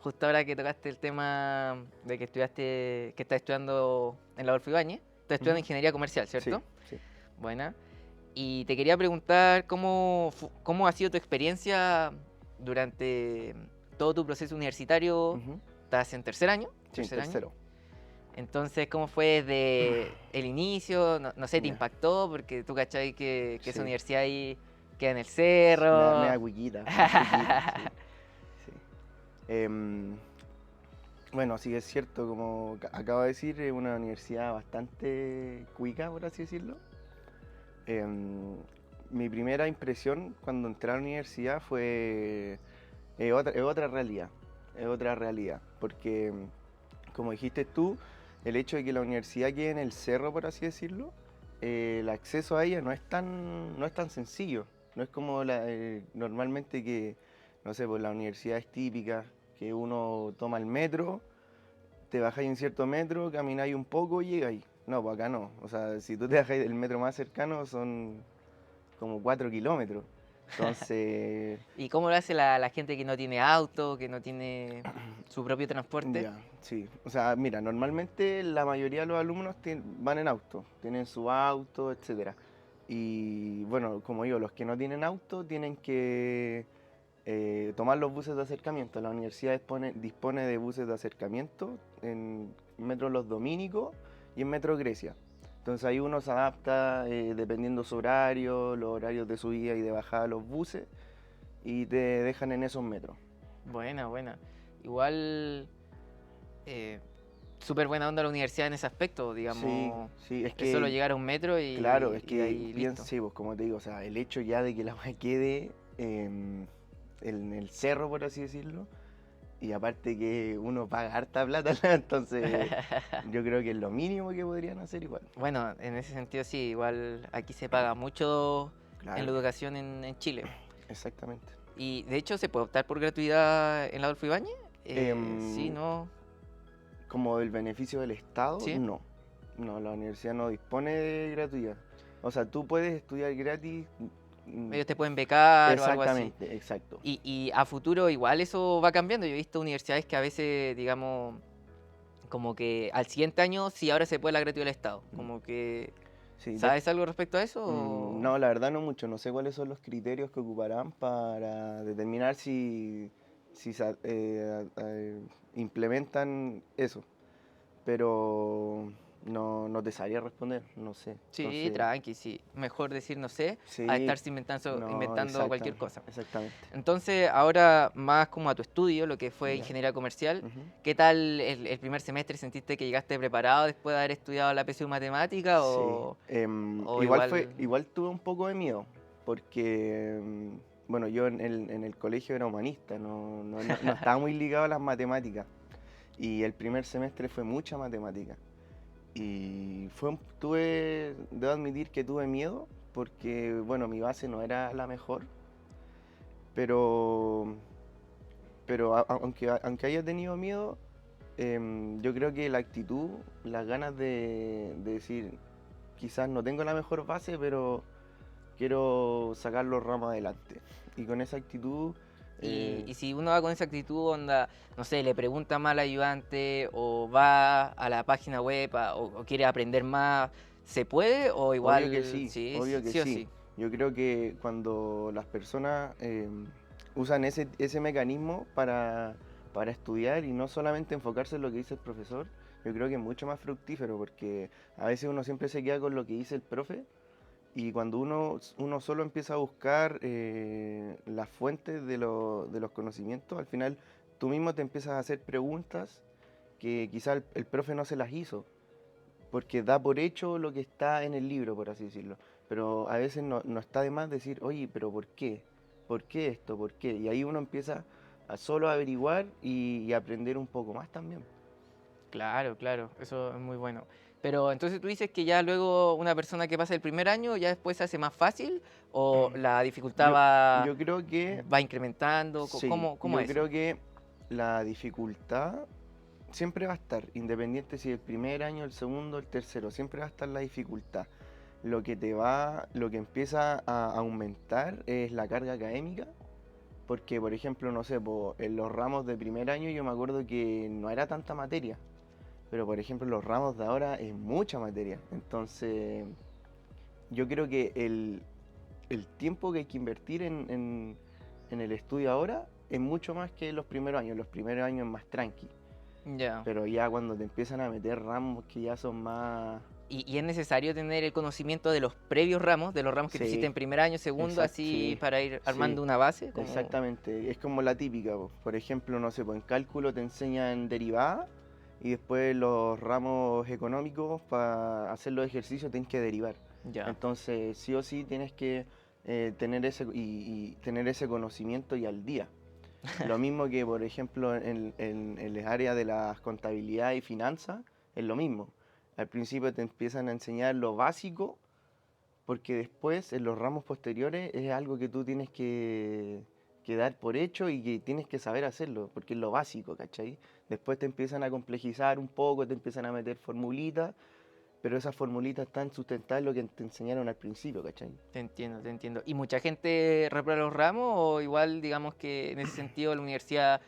justo ahora que tocaste el tema de que estudiaste, que estás estudiando en la Adolfo Ibáñez, estás estudiando Ujú. ingeniería comercial, Sí, ¿cierto? sí. Buena. Y te quería preguntar cómo ha sido tu experiencia durante todo tu proceso universitario. Ujú. ¿Estás en tercer año? Sí, en ¿Tercer año? tercero. Entonces, ¿cómo fue desde el inicio? No sé, ¿te Ya, impactó? Porque tú cachai que esa sí. universidad ahí queda en el Sí, me cerro. da cuiquita, un poquito, sí, sí. Em, bueno, sí es cierto, como acabo de decir, es una universidad bastante cuica, por así decirlo. Em, Mi primera impresión cuando entré a la universidad fue es otra realidad, es otra realidad, porque como dijiste tú, el hecho de que la universidad quede en el cerro, por así decirlo, el acceso a ella no es tan sencillo. No es como normalmente que, no sé, pues las universidades típicas, que uno toma el metro, te bajáis en cierto metro, camináis un poco y llegáis. No, pues acá no. O sea, si tú te bajáis del metro más cercano son como 4 kilómetros. Entonces, ¿Y cómo lo hace la gente que no tiene auto, que no tiene su propio transporte? ya, sí. O sea, mira, normalmente la mayoría de los alumnos van en auto, tienen su auto, etcétera. Y bueno, como digo, los que no tienen auto tienen que tomar los buses de acercamiento. La universidad dispone de buses de acercamiento en Metro Los Dominicos y en Metro Grecia. Entonces ahí uno se adapta dependiendo su horario, los horarios de subida y de bajada de los buses y te dejan en esos metros. Buena, buena. Igual, eh, súper buena onda la universidad en ese aspecto, Sí, digamos. sí, es Es solo que llegar a un metro claro, es y de que ahí pienso, listo. sí, pues como te digo, o sea, el hecho ya de que la weá quede en el cerro, por así decirlo, y aparte que uno paga harta plata, entonces yo creo que es lo mínimo que podrían hacer igual. Bueno, en ese sentido sí, igual aquí se paga mucho en la Claro, educación en Chile. exactamente. Y de hecho se puede optar por gratuidad en la Adolfo Ibáñez. Sí, Em, no, Como el beneficio del Estado, sí. no. No, la universidad no dispone de gratuidad. O sea, tú puedes estudiar gratis. mm, Ellos te pueden becar o algo así. Exactamente, exacto. Y a futuro igual eso va cambiando. Yo he visto universidades que a veces, digamos, como que al siguiente año sí ahora se puede la gratuidad del Estado. Mm, Como que, Sí, ¿sabes algo respecto a eso? no, la verdad no mucho. No sé cuáles son los criterios que ocuparán para determinar si implementan eso. Pero no te sabría responder, no sé. Sí, Entonces, tranqui, sí. Mejor decir no sé a sí, estarse inventando, no, inventando cualquier cosa. exactamente. Entonces, ahora más como a tu estudio, lo que fue Ya. ingeniería comercial, Ujú. ¿qué tal el primer semestre? ¿Sentiste que llegaste preparado después de haber estudiado la PSU matemática Sí, o igual igual? igual tuve un poco de miedo, porque, bueno, yo en el colegio era humanista, no estaba muy ligado a las matemáticas, y el primer semestre fue mucha matemática, y debo admitir que tuve miedo, porque, bueno, mi base no era la mejor, pero, aunque haya tenido miedo, yo creo que la actitud, las ganas de decir, quizás no tengo la mejor base, pero quiero sacar los ramos adelante. Y con esa actitud, Y si uno va con esa actitud, onda, no sé, le pregunta más al ayudante o va a la página web o quiere aprender más, ¿se puede o obvio que igual sí, sí, obvio que sí o sí. sí? Yo creo que cuando las personas usan ese mecanismo para estudiar y no solamente enfocarse en lo que dice el profesor, yo creo que es mucho más fructífero porque a veces uno siempre se queda con lo que dice el profe. Y cuando uno solo empieza a buscar las fuentes de los conocimientos, al final tú mismo te empiezas a hacer preguntas que quizá el profe no se las hizo, porque da por hecho lo que está en el libro, por así decirlo. Pero a veces no está de más decir, oye, pero ¿por qué? ¿Por qué esto? ¿Por qué? Y ahí uno empieza a solo averiguar y aprender un poco más también. Claro, claro, eso es muy bueno. Pero entonces tú dices que ya luego una persona que pasa el primer año ya después se hace más fácil o la dificultad Yo, va, yo creo que, va incrementando, sí, ¿cómo yo es eso? creo que la dificultad siempre va a estar, independiente si el primer año, el segundo, el tercero, siempre va a estar la dificultad. Lo que empieza a aumentar es la carga académica Porque, por ejemplo, no sé, en los ramos de primer año yo me acuerdo que no era tanta materia, pero por ejemplo los ramos de ahora es mucha materia. Entonces, yo creo que el tiempo que hay que invertir en el estudio ahora es mucho más que los primeros años. Los primeros años es más tranqui, Ya. pero ya cuando te empiezan a meter ramos que ya son más... Y es necesario tener el conocimiento de los previos ramos, de los ramos que te hiciste Sí, en primer año, segundo, exacto, así sí, para ir armando sí, una base. exactamente. Es como la típica, po. Por ejemplo, no sé, en cálculo te enseñan derivada y después los ramos económicos para hacer los ejercicios tienes que derivar. Ya. Entonces, sí o sí tienes que tener y tener ese conocimiento y al día. Lo mismo que, por ejemplo, en el área de las contabilidad y finanzas, es lo mismo. Al principio te empiezan a enseñar lo básico, porque después, en los ramos posteriores, es algo que tú tienes que dar por hecho y que tienes que saber hacerlo, porque es lo básico, ¿cachai? Después te empiezan a complejizar un poco, te empiezan a meter formulitas, pero esas formulitas están sustentadas en lo que te enseñaron al principio, ¿cachai? Te entiendo, te entiendo. ¿Y mucha gente reprueba los ramos o igual, digamos que en ese sentido la universidad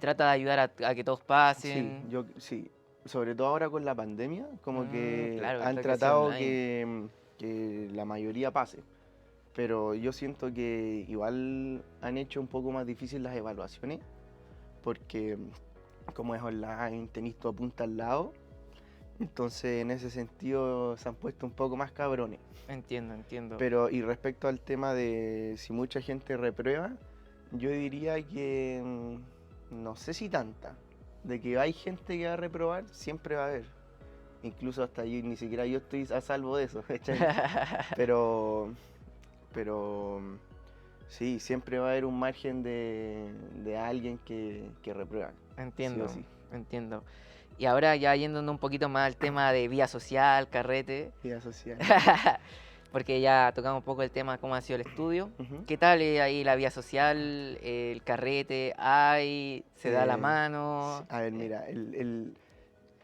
trata de ayudar a que todos Sí, pasen? sí. Sobre todo ahora con la pandemia, como que Claro, han esta clase tratado online. que la mayoría pase. Pero yo siento que igual han hecho un poco más difícil las evaluaciones, porque como es online, tenéis tu apunta al lado, entonces en ese sentido se han puesto un poco más cabrones. Entiendo, entiendo. Pero y respecto al tema de si mucha gente reprueba, yo diría que no sé si tanta. De que hay gente que va a reprobar, siempre va a haber. Incluso hasta yo, ni siquiera yo estoy a salvo de eso, ¿cachai? Pero, pero sí, siempre va a haber un margen de alguien que reprueba, sí o Entiendo, sí. entiendo. Y ahora ya yéndonos un poquito más al tema de vida social, carrete, Vida social. porque ya tocamos un poco el tema de cómo ha sido el estudio. Ujú. ¿Qué tal ahí la vida social, el carrete? ¿Hay? ¿Se da la Eh, mano? a ver, mira,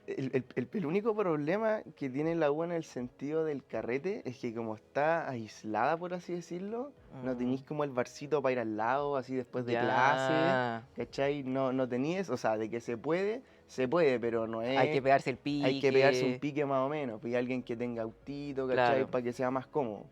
el único problema que tiene la U en el sentido del carrete es que como está aislada, por así decirlo, no tenéis como el barcito para ir al lado, así después de clase, Ya. ¿cachai? No tenías, o sea, de que se puede, pero no Hay que es... pegarse el Hay que pegarse un pique. pique más o menos, pues y alguien que tenga autito, ¿cachai? Claro. Para que sea más cómodo.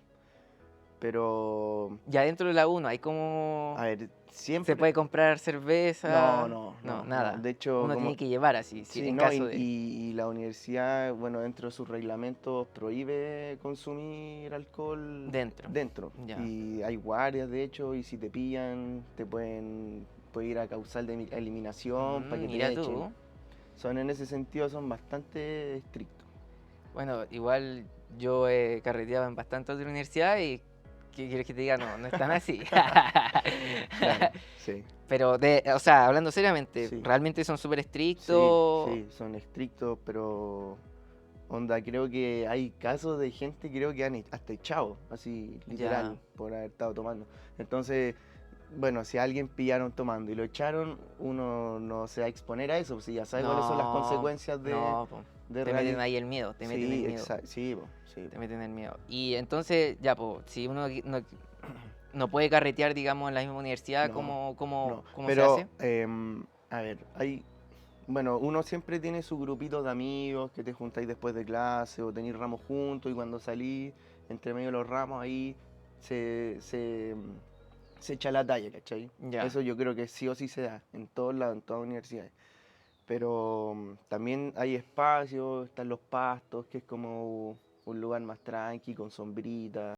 Pero, Ya dentro de la uno hay como... a ver, ¿Se siempre... puede comprar cerveza? No. Nada. De hecho, Uno como... tiene que llevar así, Sí, en no, caso de... y la universidad, bueno, dentro de sus reglamentos prohíbe consumir alcohol Dentro. dentro. Ya. Y hay guardias, de hecho, y si te pillan, puede ir a causar de eliminación para que Mira te echen. tú. Son en ese sentido, son bastante estrictos. Bueno, igual yo he carreteado en bastantes de universidades y ¿qué quieres que te diga? No, no están así. Claro, sí, Pero, o sea, hablando seriamente, sí, ¿realmente son súper sí, estrictos? sí, son estrictos, pero onda, creo que hay casos de gente, creo que han hasta echado, así, Ya. literal, por haber estado tomando. Entonces, bueno, si a alguien pillaron tomando y lo echaron, uno no se va a exponer a eso, pues si ya sabe cuáles son las No, consecuencias no, po. de Te meten realizar. ahí el miedo, te meten el Sí, miedo, exacto, sí, po, sí. te meten el miedo. Y entonces, ya, pues, si uno no puede carretear, digamos, en la misma universidad, No, no. cómo se Pero, hace? a ver, bueno, uno siempre tiene su grupito de amigos que te juntáis después de clase o tenéis ramos juntos y cuando salís entre medio de los ramos ahí se, se, se echa la talla, ¿cachai? Ya. Eso yo creo que sí o sí se da en todos lados, en todas universidades. Pero también hay espacios, están los pastos, que es como un lugar más tranqui, con sombrita.